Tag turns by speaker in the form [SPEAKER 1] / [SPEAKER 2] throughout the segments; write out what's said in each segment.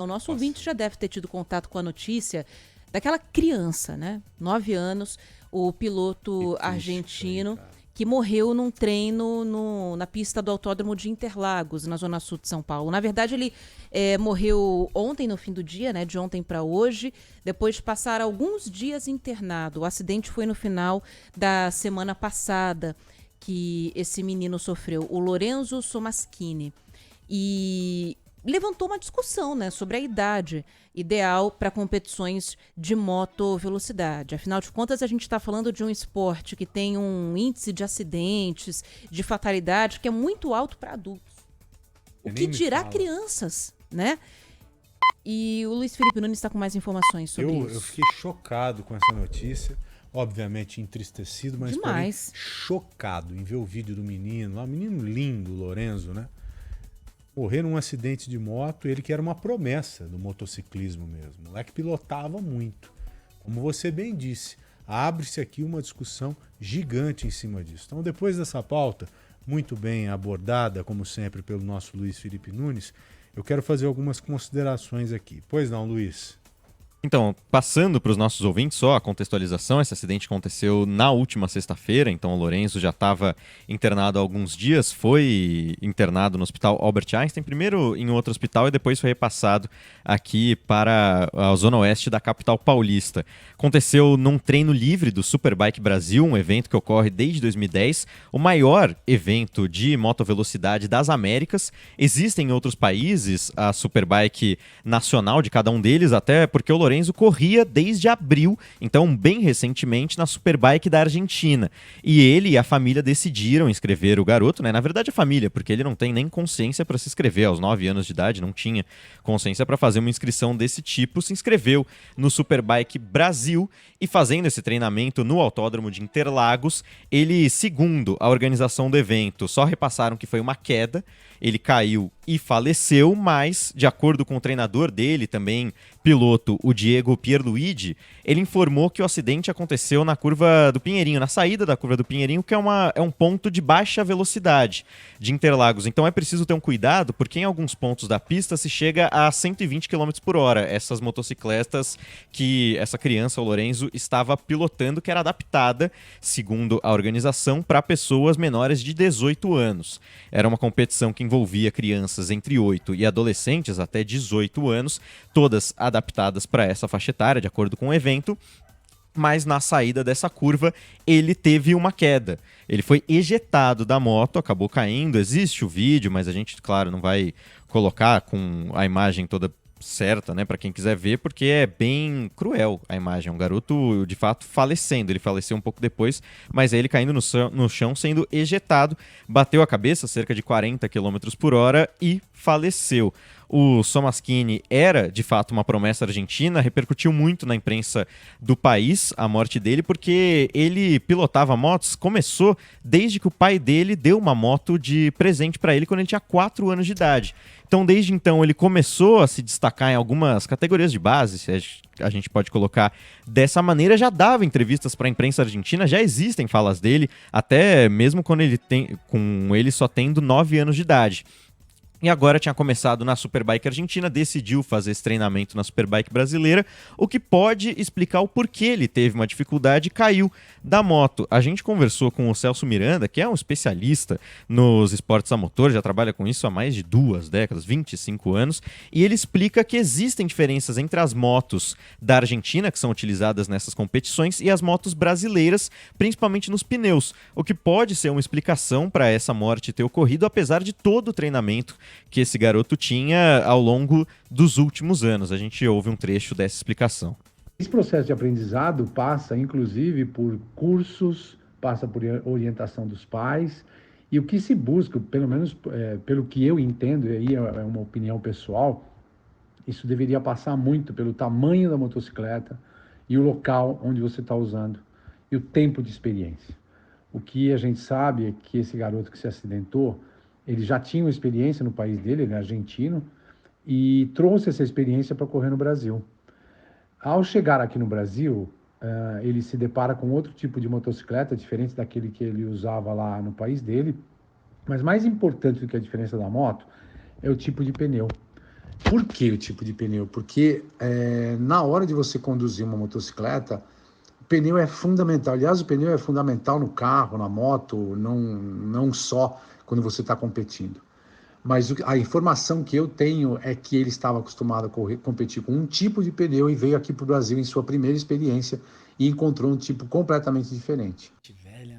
[SPEAKER 1] O nosso
[SPEAKER 2] Nossa.
[SPEAKER 1] ouvinte já deve ter tido contato com a notícia daquela criança, né? 9 anos, o piloto
[SPEAKER 2] Que triste isso aí,
[SPEAKER 1] argentino
[SPEAKER 2] cara.
[SPEAKER 1] que morreu num treino na pista do Autódromo de Interlagos, na zona sul de São Paulo. Na verdade, ele morreu ontem, no fim do dia, né? De ontem para hoje, depois de passar alguns dias internado. O acidente foi no final da semana passada que esse menino sofreu, o Lorenzo Somaschini. E levantou uma discussão, né, sobre a idade ideal para competições de moto velocidade. Afinal de contas, a gente está falando de um esporte que tem um índice de acidentes, de fatalidade que é muito alto para adultos. O
[SPEAKER 2] Você
[SPEAKER 1] que
[SPEAKER 2] nem me
[SPEAKER 1] dirá
[SPEAKER 2] fala.
[SPEAKER 1] crianças, né? E o Luiz Felipe Nunes está com mais informações sobre
[SPEAKER 2] Eu
[SPEAKER 1] isso.
[SPEAKER 2] fiquei chocado com essa notícia. Obviamente entristecido, mas porém
[SPEAKER 1] Demais.
[SPEAKER 2] chocado em ver o vídeo do menino. Um menino lindo, Lorenzo, né? Morrer num acidente de moto, ele que era uma promessa do motociclismo mesmo. O moleque pilotava muito. Como você bem disse, abre-se aqui uma discussão gigante em cima disso. Então, depois dessa pauta, muito bem abordada, como sempre, pelo nosso Luiz Felipe Nunes, eu quero fazer algumas considerações aqui. Pois não, Luiz?
[SPEAKER 3] Então, passando para os nossos ouvintes só a contextualização, esse acidente aconteceu na última sexta-feira, então o Lorenzo já estava internado há alguns dias, foi internado no Hospital Albert Einstein, primeiro em outro hospital e depois foi repassado aqui para a zona oeste da capital paulista. Aconteceu num treino livre do Superbike Brasil, um evento que ocorre desde 2010, o maior evento de motovelocidade das Américas. Existem em outros países a Superbike nacional de cada um deles, até porque o Lorenzo corria desde abril, então bem recentemente, na Superbike da Argentina. E ele e a família decidiram inscrever o garoto, né? Na verdade a família, porque ele não tem nem consciência para se inscrever aos 9 anos de idade, não tinha consciência para fazer uma inscrição desse tipo, se inscreveu no Superbike Brasil e fazendo esse treinamento no Autódromo de Interlagos, ele, segundo a organização do evento, só repassaram que foi uma queda, ele caiu e faleceu, mas, de acordo com o treinador dele, também piloto, o Diego Pierluigi, ele informou que o acidente aconteceu na curva do Pinheirinho, na saída da curva do Pinheirinho, que é um ponto de baixa velocidade de Interlagos. Então é preciso ter um cuidado, porque em alguns pontos da pista se chega a 120 km por hora. Essas motocicletas que essa criança, o Lorenzo, estava pilotando, que era adaptada, segundo a organização, para pessoas menores de 18 anos. Era uma competição que envolvia crianças entre 8 e adolescentes até 18 anos, todas adaptadas para essa faixa etária, de acordo com o evento. Mas na saída dessa curva, ele teve uma queda. Ele foi ejetado da moto, acabou caindo. Existe o vídeo, mas a gente, claro, não vai colocar com a imagem toda certa, né, para quem quiser ver, porque é bem cruel a imagem. É um garoto, de fato, falecendo. Ele faleceu um pouco depois, mas é ele caindo no chão, sendo ejetado, bateu a cabeça cerca de 40 km por hora e faleceu. O Somaschini era, de fato, uma promessa argentina, repercutiu muito na imprensa do país a morte dele, porque ele pilotava motos, começou desde que o pai dele deu uma moto de presente para ele quando ele tinha 4 anos de idade. Então, desde então, ele começou a se destacar em algumas categorias de base, se a gente pode colocar dessa maneira, já dava entrevistas para a imprensa argentina, já existem falas dele, até mesmo quando com ele só tendo 9 anos de idade. E agora tinha começado na Superbike Argentina, decidiu fazer esse treinamento na Superbike brasileira, o que pode explicar o porquê ele teve uma dificuldade e caiu da moto. A gente conversou com o Celso Miranda, que é um especialista nos esportes a motor, já trabalha com isso há mais de 2 décadas, 25 anos, e ele explica que existem diferenças entre as motos da Argentina, que são utilizadas nessas competições, e as motos brasileiras, principalmente nos pneus, o que pode ser uma explicação para essa morte ter ocorrido, apesar de todo o treinamento que esse garoto tinha ao longo dos últimos anos. A gente ouve um trecho dessa explicação.
[SPEAKER 4] Esse processo de aprendizado passa, inclusive, por cursos, passa por orientação dos pais, e o que se busca, pelo menos pelo que eu entendo, e aí é uma opinião pessoal, isso deveria passar muito pelo tamanho da motocicleta e o local onde você está usando, e o tempo de experiência. O que a gente sabe é que esse garoto que se acidentou, ele já tinha uma experiência no país dele, ele é argentino, e trouxe essa experiência para correr no Brasil. Ao chegar aqui no Brasil, ele se depara com outro tipo de motocicleta, diferente daquele que ele usava lá no país dele, mas mais importante do que a diferença da moto é o tipo de pneu. Por que o tipo de pneu? Porque na hora de você conduzir uma motocicleta, o pneu é fundamental. Aliás, o pneu é fundamental no carro, na moto, não só quando você está competindo. Mas a informação que eu tenho é que ele estava acostumado a competir com um tipo de pneu e veio aqui para o Brasil em sua primeira experiência e encontrou um tipo completamente diferente.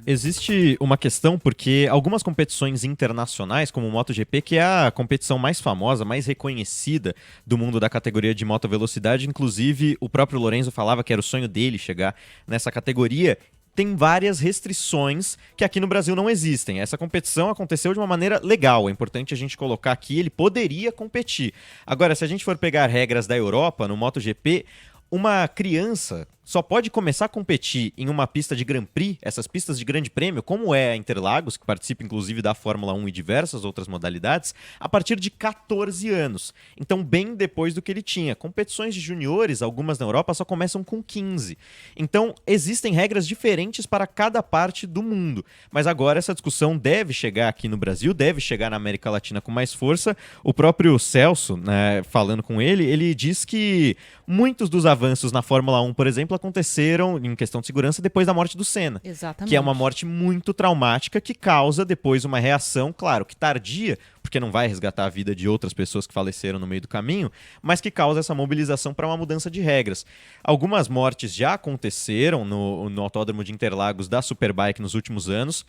[SPEAKER 3] Existe uma questão porque algumas competições internacionais, como o MotoGP, que é a competição mais famosa, mais reconhecida do mundo da categoria de motovelocidade, inclusive o próprio Lorenzo falava que era o sonho dele chegar nessa categoria, tem várias restrições que aqui no Brasil não existem. Essa competição aconteceu de uma maneira legal, é importante a gente colocar aqui, ele poderia competir. Agora, se a gente for pegar regras da Europa, no MotoGP, uma criança só pode começar a competir em uma pista de Grand Prix, essas pistas de grande prêmio, como é a Interlagos, que participa inclusive da Fórmula 1 e diversas outras modalidades, a partir de 14 anos. Então, bem depois do que ele tinha. Competições de juniores, algumas na Europa, só começam com 15. Então, existem regras diferentes para cada parte do mundo. Mas agora essa discussão deve chegar aqui no Brasil, deve chegar na América Latina com mais força. O próprio Celso, né, falando com ele diz que muitos dos avanços na Fórmula 1, por exemplo, aconteceram em questão de segurança depois da morte do Senna.
[SPEAKER 1] Exatamente.
[SPEAKER 3] Que é uma morte muito traumática que causa depois uma reação, claro, que tardia, porque não vai resgatar a vida de outras pessoas que faleceram no meio do caminho, mas que causa essa mobilização para uma mudança de regras. Algumas mortes já aconteceram no Autódromo de Interlagos da Superbike nos últimos anos.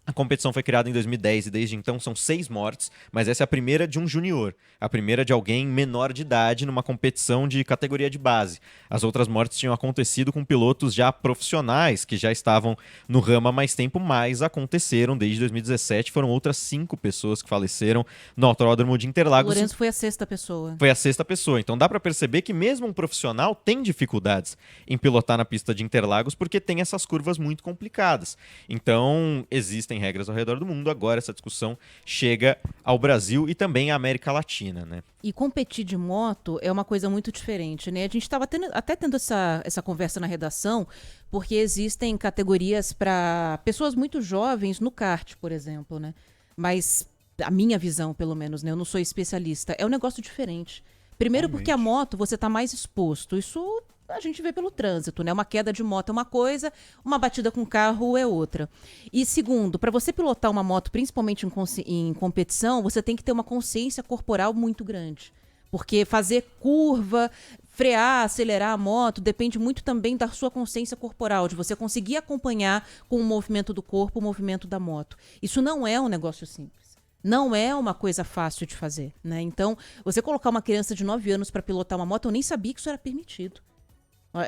[SPEAKER 3] A competição foi criada em 2010 e desde então são 6 mortes, mas essa é a primeira de um junior, a primeira de alguém menor de idade numa competição de categoria de base. As outras mortes tinham acontecido com pilotos já profissionais, que já estavam no ramo há mais tempo, mas aconteceram desde 2017. Foram outras 5 pessoas que faleceram no Autódromo de Interlagos.
[SPEAKER 1] O Lourenço foi a 6ª pessoa.
[SPEAKER 3] Foi a 6ª pessoa. Então dá para perceber que mesmo um profissional tem dificuldades em pilotar na pista de Interlagos porque tem essas curvas muito complicadas. Então existem regras ao redor do mundo. Agora essa discussão chega ao Brasil e também à América Latina, né?
[SPEAKER 1] E competir de moto é uma coisa muito diferente, né? A gente estava até tendo essa conversa na redação, porque existem categorias para pessoas muito jovens no kart, por exemplo, né? Mas a minha visão, pelo menos, né? Eu não sou especialista. É um negócio diferente. Primeiro porque a moto você está mais exposto. Isso a gente vê pelo trânsito, né? Uma queda de moto é uma coisa, uma batida com carro é outra. E segundo, para você pilotar uma moto, principalmente em competição, você tem que ter uma consciência corporal muito grande. Porque fazer curva, frear, acelerar a moto, depende muito também da sua consciência corporal, de você conseguir acompanhar com o movimento do corpo, o movimento da moto. Isso não é um negócio simples. Não é uma coisa fácil de fazer, né? Então, você colocar uma criança de 9 anos para pilotar uma moto, eu nem sabia que isso era permitido.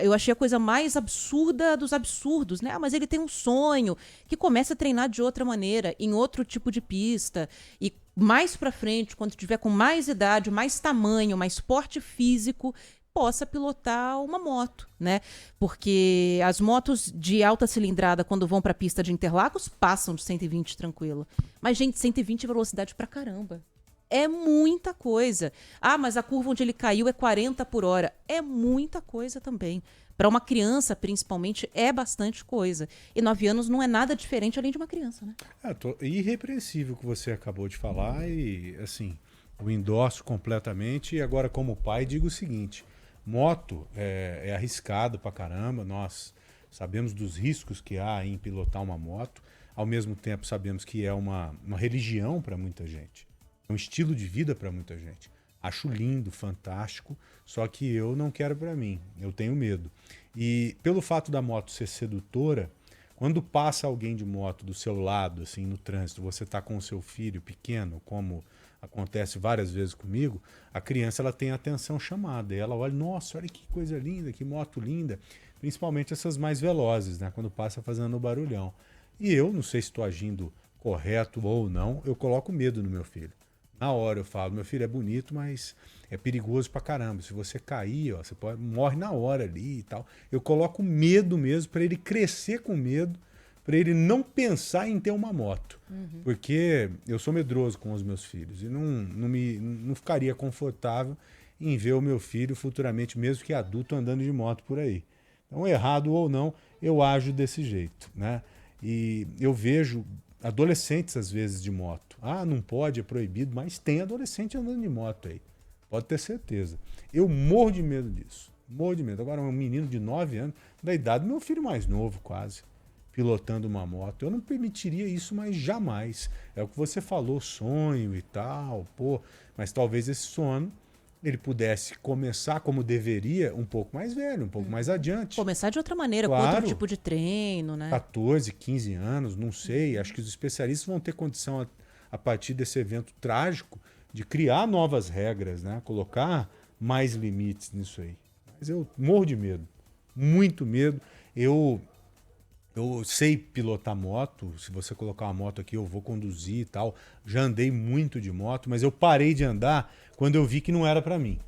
[SPEAKER 1] Eu achei a coisa mais absurda dos absurdos, né? Mas ele tem um sonho que começa a treinar de outra maneira, em outro tipo de pista. E mais pra frente, quando tiver com mais idade, mais tamanho, mais porte físico, possa pilotar uma moto, né? Porque as motos de alta cilindrada, quando vão pra pista de Interlagos, passam de 120 tranquilo. Mas, gente, 120 é velocidade pra caramba. É muita coisa. Ah, mas a curva onde ele caiu é 40 por hora. É muita coisa também. Para uma criança, principalmente, é bastante coisa. E 9 anos não é nada diferente além de uma criança, né?
[SPEAKER 2] Irrepreensível o que você acabou de falar e, assim, eu endosso completamente. E agora, como pai, digo o seguinte: moto é arriscado pra caramba. Nós sabemos dos riscos que há em pilotar uma moto. Ao mesmo tempo, sabemos que é uma religião para muita gente. É um estilo de vida para muita gente. Acho lindo, fantástico, só que eu não quero para mim. Eu tenho medo. E pelo fato da moto ser sedutora, quando passa alguém de moto do seu lado, assim, no trânsito, você está com o seu filho pequeno, como acontece várias vezes comigo, a criança ela tem a atenção chamada. E ela olha, nossa, olha que coisa linda, que moto linda. Principalmente essas mais velozes, né? Quando passa fazendo o barulhão. E eu, não sei se estou agindo correto ou não, eu coloco medo no meu filho. Na hora eu falo, meu filho é bonito, mas é perigoso pra caramba. Se você cair, ó, você morre na hora ali e tal. Eu coloco medo mesmo para ele crescer com medo, para ele não pensar em ter uma moto. Uhum. Porque eu sou medroso com os meus filhos e não ficaria confortável em ver o meu filho futuramente, mesmo que adulto, andando de moto por aí. Então, errado ou não, eu ajo desse jeito, né? E eu vejo adolescentes, às vezes, de moto. Ah, não pode, é proibido, mas tem adolescente andando de moto aí. Pode ter certeza. Eu morro de medo disso. Morro de medo. Agora, um menino de 9 anos, da idade do meu filho mais novo, quase, pilotando uma moto. Eu não permitiria isso, mas jamais. É o que você falou, sonho e tal, pô. Mas talvez esse sono ele pudesse começar como deveria um pouco mais velho, um pouco mais adiante.
[SPEAKER 1] Começar de outra maneira, com
[SPEAKER 2] Claro.
[SPEAKER 1] outro tipo de treino, né?
[SPEAKER 2] 14, 15 anos, não sei. Acho que os especialistas vão ter condição, a partir desse evento trágico, de criar novas regras, né? Colocar mais limites nisso aí. Mas eu morro de medo. Muito medo. Eu sei pilotar moto. Se você colocar uma moto aqui, eu vou conduzir e tal. Já andei muito de moto, mas eu parei de andar quando eu vi que não era para mim.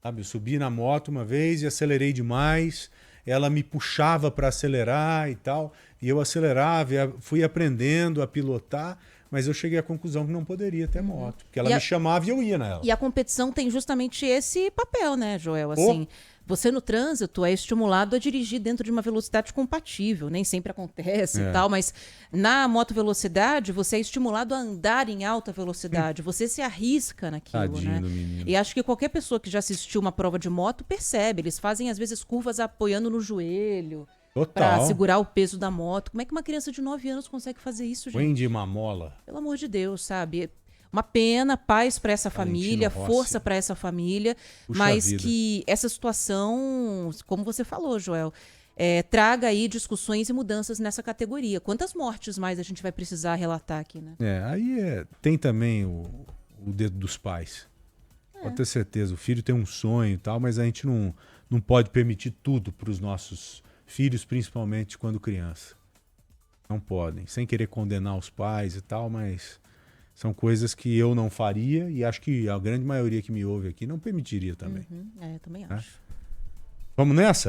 [SPEAKER 2] Sabe? Eu subi na moto uma vez e acelerei demais. Ela me puxava para acelerar e tal. E eu acelerava, fui aprendendo a pilotar, mas eu cheguei à conclusão que não poderia ter moto. Porque ela me chamava e eu ia nela.
[SPEAKER 1] E a competição tem justamente esse papel, né, Joel? Assim, você no trânsito é estimulado a dirigir dentro de uma velocidade compatível. Nem sempre acontece e tal, mas na motovelocidade você é estimulado a andar em alta velocidade. Você se arrisca naquilo,
[SPEAKER 2] Tadinho
[SPEAKER 1] né?
[SPEAKER 2] do menino.
[SPEAKER 1] E acho que qualquer pessoa que já assistiu uma prova de moto percebe. Eles fazem, às vezes, curvas apoiando no joelho para
[SPEAKER 2] Total.
[SPEAKER 1] segurar o peso da moto. Como é que uma criança de 9 anos consegue fazer isso, gente?
[SPEAKER 2] Wendy Mamola.
[SPEAKER 1] Pelo amor de Deus, sabe? Uma pena, paz para essa família,
[SPEAKER 2] Rossi.
[SPEAKER 1] força para essa família,
[SPEAKER 2] Puxa
[SPEAKER 1] mas
[SPEAKER 2] vida.
[SPEAKER 1] que essa situação, como você falou, Joel, traga aí discussões e mudanças nessa categoria. Quantas mortes mais a gente vai precisar relatar aqui, né?
[SPEAKER 2] Aí tem também o dedo dos pais. Pode ter certeza, o filho tem um sonho e tal, mas a gente não pode permitir tudo para os nossos filhos, principalmente quando criança. Não podem, sem querer condenar os pais e tal, mas são coisas que eu não faria e acho que a grande maioria que me ouve aqui não permitiria também.
[SPEAKER 1] Também acho.
[SPEAKER 2] Vamos nessa?